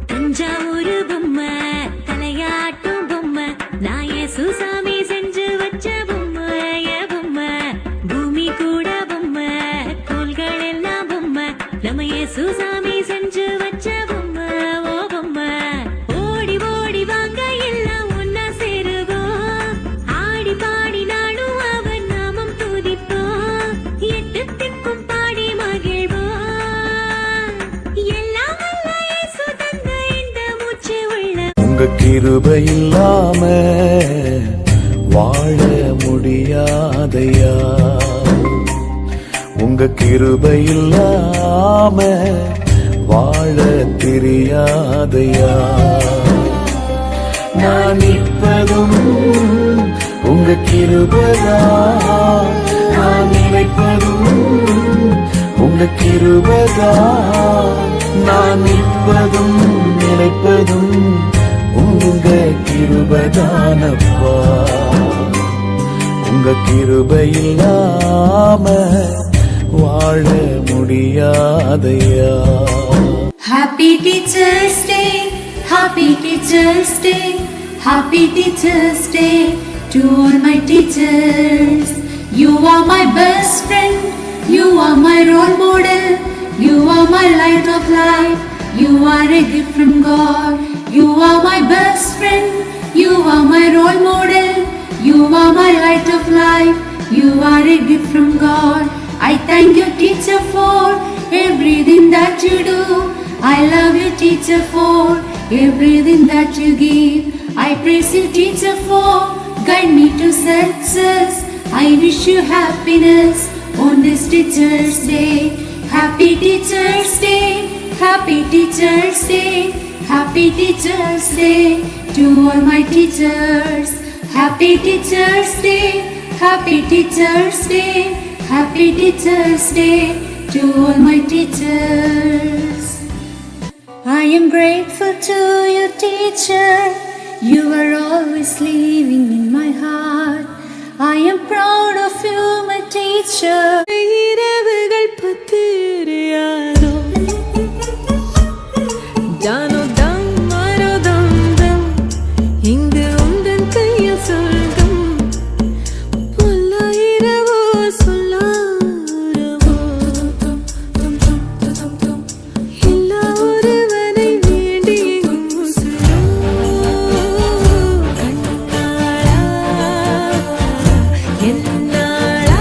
தஞ்சாவூரு பொம்மை தலையாட்டும் பொம்மை நான் சுசாமி செஞ்சு வச்ச பொம்மை பொம்மை பூமி கூட பொம்மை கோள்கள் எல்லாம் பொம்மை நம்ம சுசாமி செஞ்சு வச்ச பொம்மை ஓ பொம்மை ஓடி ஓடி வாங்க எல்லாம் ஒன்னா சேருவோம் ஆடி பாடி நாடும் அவன் நாமம் துதிப்போம் எட்டு திக்கும் பாடி மகிழ்வோம் உங்க கிருபை இல்லாம வாழ முடியாதையா உங்க கிருபை இல்லாம வாழ தெரியாதையா நான் நிற்பதும் உங்க கிருபைதான் நான் நினைப்பதும் உங்க கிருபைதான் நான் நிற்பதும் நினைப்பதும் உங்க கிருபைதானப்பா உங்க கிருபை இல்லாம வாழ முடியாதையா. Happy Teachers Day, Happy Teachers Day, Happy Teachers Day to all my teachers. You are my best friend, you are my role model, you are my light of life, you are a gift from God. You are my best friend, you are my role model, you are my light of life, you are a gift from God. I thank you teacher for everything that you do. I love you teacher for everything that you give. I praise you teacher for guide me to success. I wish you happiness on this Teachers Day. Happy Teachers Day, Happy Teachers Day, Happy Teachers Day to all my teachers. Happy Teachers Day, Happy Teachers Day, Happy Teachers Day to all my teachers. I am grateful to you teacher, you are always living in my heart. I am proud of you my teacher. இரவுகள் பத்திரியாதோ ஜானோ தம் மாரோ தம் தம் இங்கு உந்தன் கையில் சொல்கம் பொல்லாயிரவோ சொல்லாரவோ எல்லா ஒருவனை வேண்டி உசுரோ கண்ணாளா என்னாளா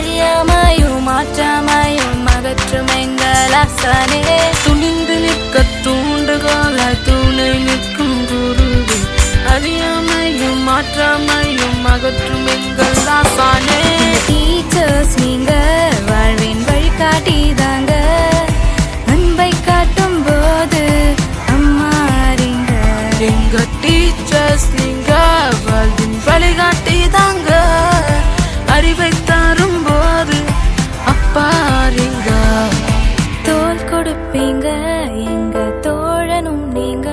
அழியாமையும் மாற்றாமையும் அகற்றும் எங்கள் ஆசானே. துணிந்து நிற்க தூண்டுகோலாய் துணை நிற்கும் குருவே, அழியாமையும் மாற்றாமையும் அகற்றும் எங்கள் ஆசானே. டீச்சர்ஸ் நீங்க வாழ்வின் வழிகாட்டிதாங்க, அன்பை காட்டும் போது அம்மாறிங்க. எங்க டீச்சர்ஸ் நீங்க வாழ்வின் வழிகாட்டிதாங்க, அறிவை தரும் போது அப்பாரிங்க. தோள் கொடுப்பீங்க எங்க தோழனும் நீங்க,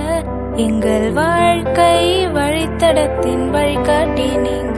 எங்கள் வாழ்க்கை வழித்தடத்தின் வழிகாட்டி நீங்க.